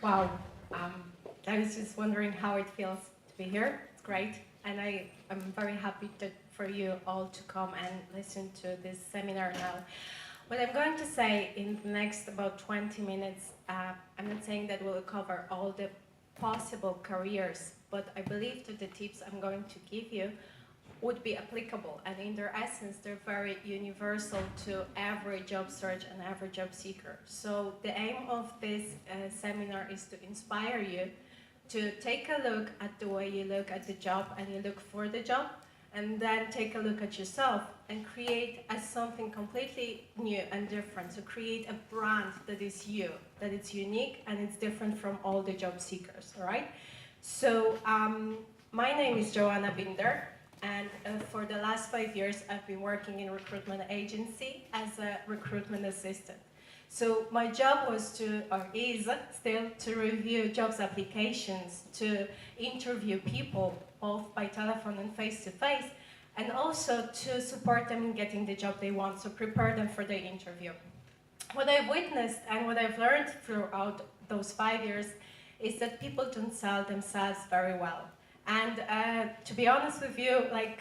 Wow. Um, I was just wondering how it feels to be here. It's great. And I am very happy for you all to come and listen to this seminar now. What I'm going to say in the next about 20 minutes, I'm not saying that we'll cover all the possible careers, but I believe that the tips I'm going to give you would be applicable, and in their essence they're very universal to every job search and every job seeker. So the aim of this seminar is to inspire you to take a look at the way you look at the job and you look for the job, and then take a look at yourself and create something completely new and different. So create a brand that is you, that it's unique and it's different from all the job seekers, all right? So my name is Joanna Binder, and for the last 5 years I've been working in a recruitment agency as a recruitment assistant. So my job was to, or is still, to review jobs applications, to interview people both by telephone and face-to-face, and also to support them in getting the job they want, so prepare them for the interview. What I've witnessed and what I've learned throughout those 5 years is that people don't sell themselves very well. And to be honest with you, like,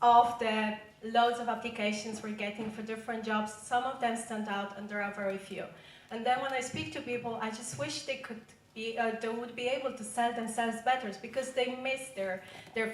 of the loads of applications we're getting for different jobs, some of them stand out and there are very few. And then when I speak to people, I just wish they could be, they would be able to sell themselves better, because they miss they're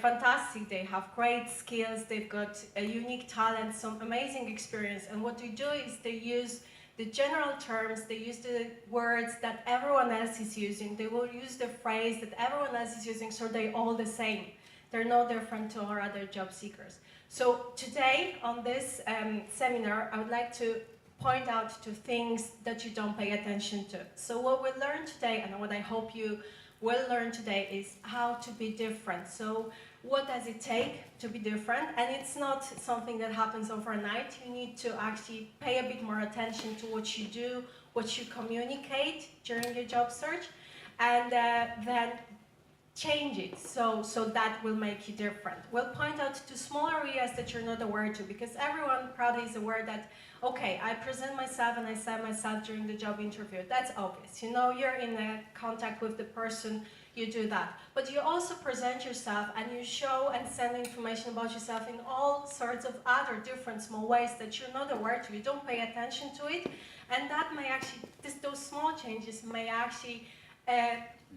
fantastic, they have great skills, they've got a unique talent, some amazing experience, and what they do is they use the general terms, they use the words that everyone else is using, they will use the phrase that everyone else is using, so they're all the same. They're no different to our other job seekers. So today, on this seminar, I would like to point out to things that you don't pay attention to. So what we'll learn today, and what I hope you will learn today, is how to be different. So what does it take to be different? And it's not something that happens overnight. You need to actually pay a bit more attention to what you do, what you communicate during your job search, and then change it so that will make you different. We'll point out to small areas that you're not aware to, because everyone probably is aware that, okay, I present myself and I sell myself during the job interview. That's obvious. You know, you're in a contact with the person, you do that. But you also present yourself and you show and send information about yourself in all sorts of other different small ways that you're not aware to. You don't pay attention to it, and that may actually, those small changes may actually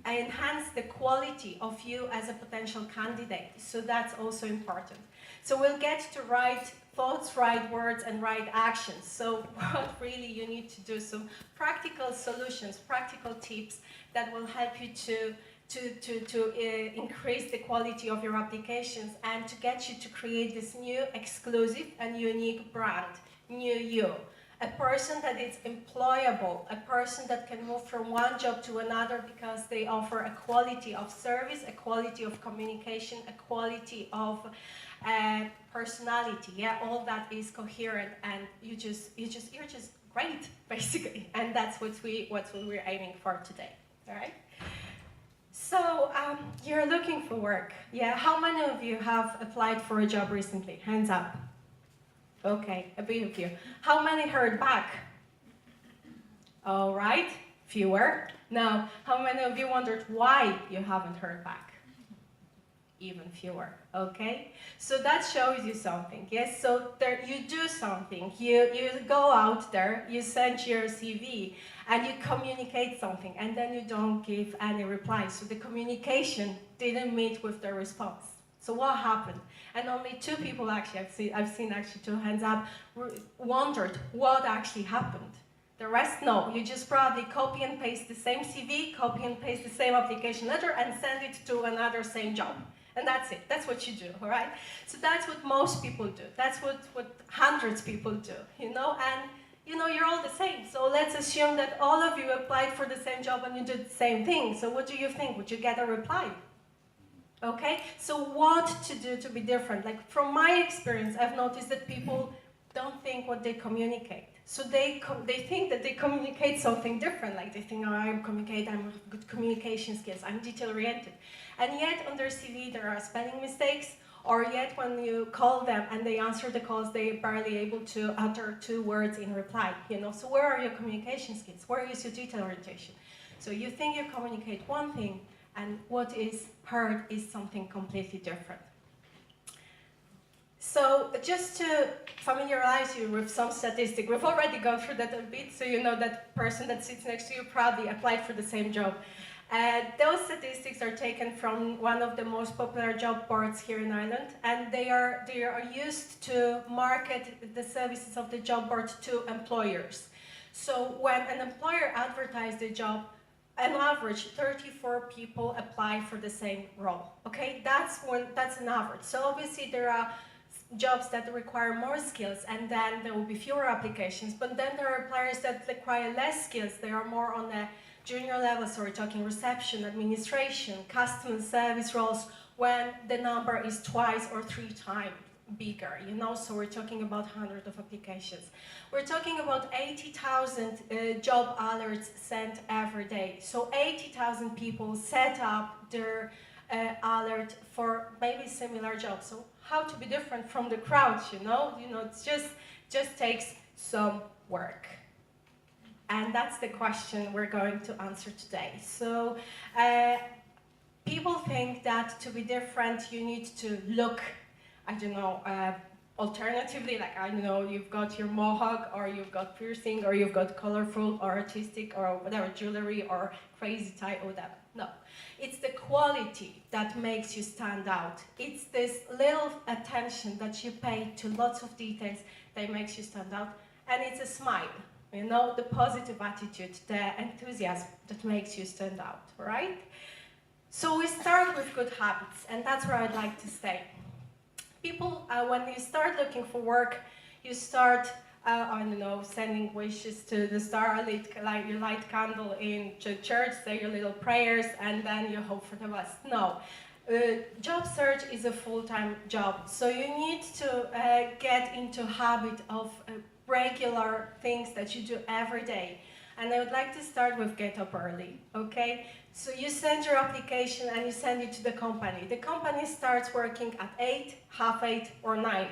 enhance the quality of you as a potential candidate. So that's also important. So we'll get to right thoughts, right words, and right actions. So what really you need to do, some practical solutions, practical tips that will help you to increase the quality of your applications and to get you to create this new exclusive and unique brand, new you. A person that is employable, a person that can move from one job to another because they offer a quality of service, a quality of communication, a quality of personality. Yeah, all that is coherent, and you're just great, basically. And that's what we're aiming for today. All right. So you're looking for work. Yeah. How many of you have applied for a job recently? Hands up. Okay, a bit of you. How many heard back? All right, fewer. Now, how many of you wondered why you haven't heard back? Even fewer, okay? So that shows you something, yes? So there, you do something, you go out there, you send your CV, and you communicate something, and then you don't give any reply. So the communication didn't meet with the response. So what happened? And only 2 people actually, I've seen actually 2 hands up, wondered what actually happened. The rest, no. You just probably copy and paste the same CV, copy and paste the same application letter, and send it to another same job. And that's it. That's what you do, all right? So that's what most people do. That's what hundreds of people do, you know? And, you know, you're all the same. So let's assume that all of you applied for the same job and you did the same thing. So what do you think? Would you get a reply? Okay, so what to do to be different? Like, from my experience, I've noticed that people don't think what they communicate. So they think that they communicate something different. Like, they think, oh, I communicate, I'm with good communication skills, I'm detail-oriented. And yet, on their CV, there are spelling mistakes, or yet when you call them and they answer the calls, they're barely able to utter 2 words in reply, you know? So where are your communication skills? Where is your detail orientation? So you think you communicate one thing, and what is heard is something completely different. So just to familiarize you with some statistics, we've already gone through that a bit, so you know that person that sits next to you probably applied for the same job. Those statistics are taken from one of the most popular job boards here in Ireland, and they are used to market the services of the job board to employers. So when an employer advertises the job, on average, 34 people apply for the same role. Okay, that's an average. So obviously there are jobs that require more skills, and then there will be fewer applications. But then there are employers that require less skills. They are more on a junior level, so we're talking reception, administration, customer service roles, when the number is twice or 3 times bigger, you know, so we're talking about hundreds of applications. We're talking about 80,000 job alerts sent every day. So 80,000 people set up their alert for maybe similar jobs. So how to be different from the crowd, you know, it's just takes some work. And that's the question we're going to answer today. So people think that to be different, you need to look, I don't know, alternatively, like, I don't know, you've got your mohawk, or you've got piercing, or you've got colorful or artistic or whatever, jewelry or crazy tie or whatever. No, it's the quality that makes you stand out. It's this little attention that you pay to lots of details that makes you stand out. And it's a smile, you know, the positive attitude, the enthusiasm that makes you stand out, right? So we start with good habits, and that's where I'd like to stay. People, when you start looking for work, you start, I don't know, sending wishes to the star, you light candle in church, say your little prayers, and then you hope for the best. No. Job search is a full-time job, so you need to get into habit of regular things that you do every day. And I would like to start with get up early, okay? So you send your application and you send it to the company. The company starts working at 8, half 8, or 9.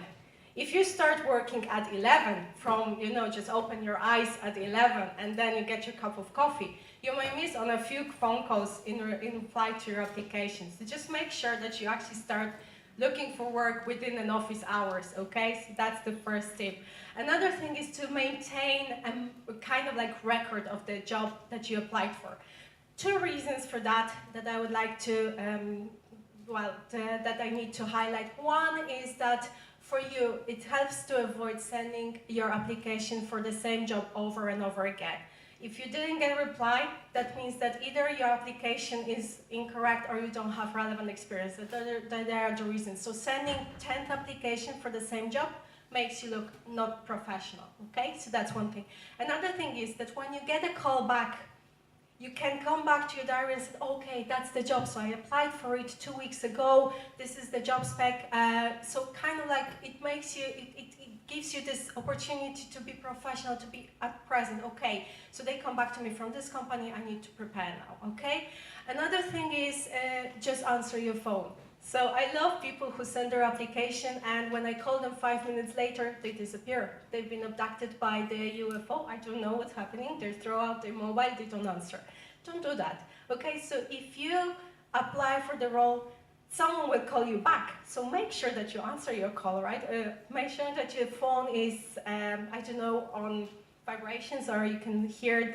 If you start working at 11, from, you know, just open your eyes at 11 and then you get your cup of coffee, you may miss on a few phone calls in flight to your application. So just make sure that you actually start looking for work within an office hours, okay? So that's the first tip. Another thing is to maintain a kind of like record of the job that you applied for. 2 reasons for that I would like to, that I need to highlight. One is that for you, it helps to avoid sending your application for the same job over and over again. If you didn't get a reply, that means that either your application is incorrect or you don't have relevant experience. That are the reasons. So sending 10th application for the same job makes you look not professional, okay? So that's one thing. Another thing is that when you get a call back, you can come back to your diary and say, okay, that's the job, so I applied for it 2 weeks ago, this is the job spec. So kind of like it makes you, it gives you this opportunity to be professional, to be at present. Okay, so they come back to me from this company, I need to prepare now, okay? Another thing is just answer your phone. So I love people who send their application and when I call them 5 minutes later, they disappear. They've been abducted by the UFO, I don't know what's happening, they throw out their mobile, they don't answer. Don't do that, okay? So if you apply for the role, someone will call you back. So make sure that you answer your call, right? Make sure that your phone is, I don't know, on vibrations or you can hear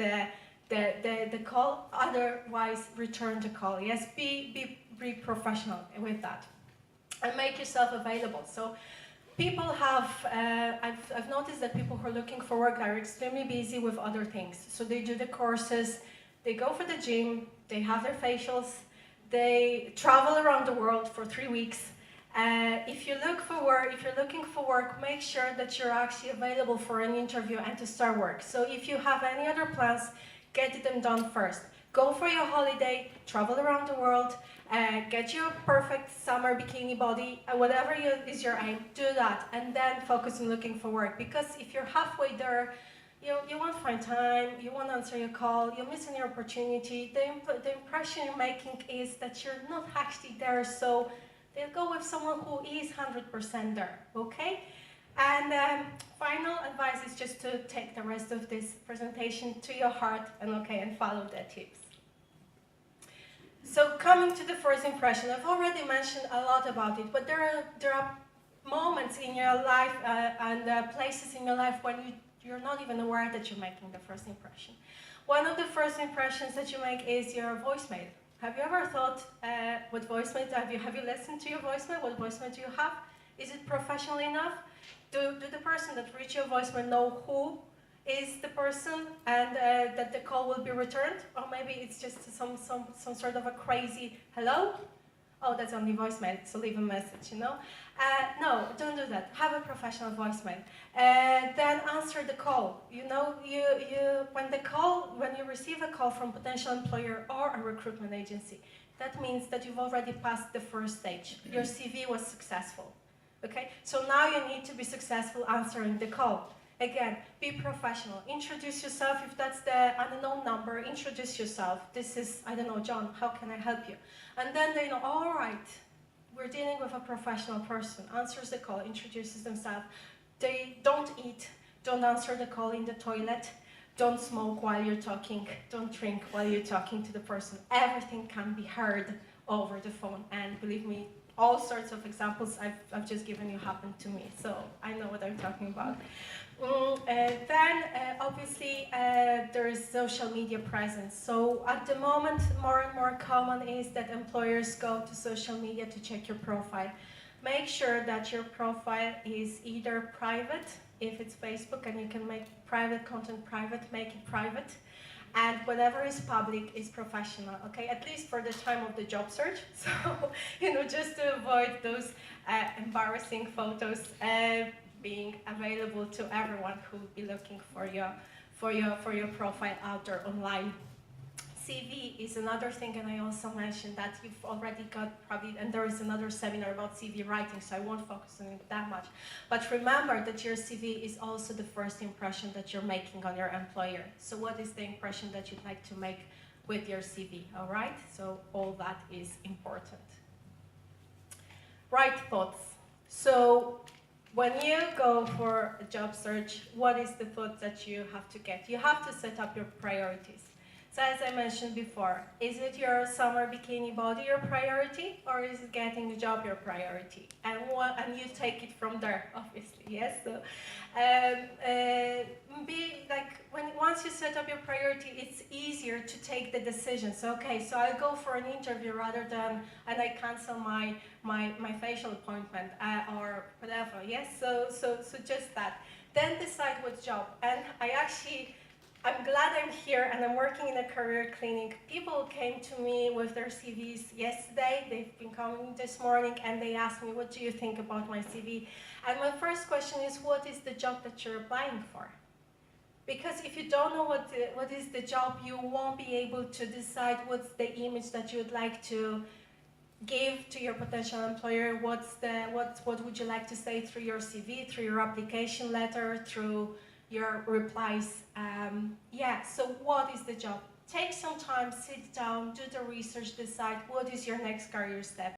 the call, otherwise return the call. Yes, be professional with that and make yourself available. So people have, I've noticed that people who are looking for work are extremely busy with other things. So they do the courses, they go for the gym, they have their facials, they travel around the world for 3 weeks. If you're looking for work, make sure that you're actually available for an interview and to start work. So if you have any other plans, get them done first. Go for your holiday, travel around the world, get your perfect summer bikini body, whatever is your aim, do that, and then focus on looking for work. Because if you're halfway there, you won't find time, you won't answer your call, you're missing your opportunity. The impression you're making is that you're not actually there, so they'll go with someone who is 100% there, okay? And final advice is just to take the rest of this presentation to your heart and follow the tips. So coming to the first impression, I've already mentioned a lot about it, but there are moments in your life and places in your life when you're not even aware that you're making the first impression. One of the first impressions that you make is your voicemail. Have you ever thought, what voicemail, have you listened to your voicemail? What voicemail do you have? Is it professional enough? Do the person that reads your voicemail know who is the person and that the call will be returned? Or maybe it's just some sort of a crazy hello? Oh, that's only voicemail, so leave a message, you know? No, don't do that. Have a professional voicemail. Then answer the call. You know, when you receive a call from potential employer or a recruitment agency, that means that you've already passed the first stage. Your CV was successful. Okay? So now you need to be successful answering the call. Again, be professional. Introduce yourself. If that's the unknown number, introduce yourself. This is, I don't know, John, how can I help you? And then they know, all right, we're dealing with a professional person. Answers the call, introduces themselves. They don't eat, don't answer the call in the toilet, don't smoke while you're talking, don't drink while you're talking to the person. Everything can be heard over the phone. And believe me, all sorts of examples I've just given you happened to me, so I know what I'm talking about. Then, obviously, there is social media presence. So at the moment, more and more common is that employers go to social media to check your profile. Make sure that your profile is either private, if it's Facebook and you can make private content private, make it private. And whatever is public is professional, okay? At least for the time of the job search. So, you know, just to avoid those embarrassing photos being available to everyone who will be looking for your profile out there online. CV is another thing, and I also mentioned that you've already got probably, and there is another seminar about CV writing, so I won't focus on it that much. But remember that your CV is also the first impression that you're making on your employer. So what is the impression that you'd like to make with your CV, all right? So all that is important. Right thoughts. So when you go for a job search, what is the thought that you have to get? You have to set up your priorities. So as I mentioned before, is it your summer bikini body your priority, or is it getting a job your priority? And you take it from there, obviously, yes? So, once you set up your priority, it's easier to take the decision. So, okay, so I'll go for an interview rather than, and I cancel my facial appointment or whatever, yes? So just that. Then decide what job. And I'm glad I'm here and I'm working in a career clinic. People came to me with their CVs yesterday. They've been coming this morning and they asked me, what do you think about my CV? And my first question is, what is the job that you're applying for? Because if you don't know what is the job, you won't be able to decide what's the image that you would like to give to your potential employer. What would you like to say through your CV, through your application letter, through your replies. So what is the job? Take some time, sit down, do the research, decide what is your next career step.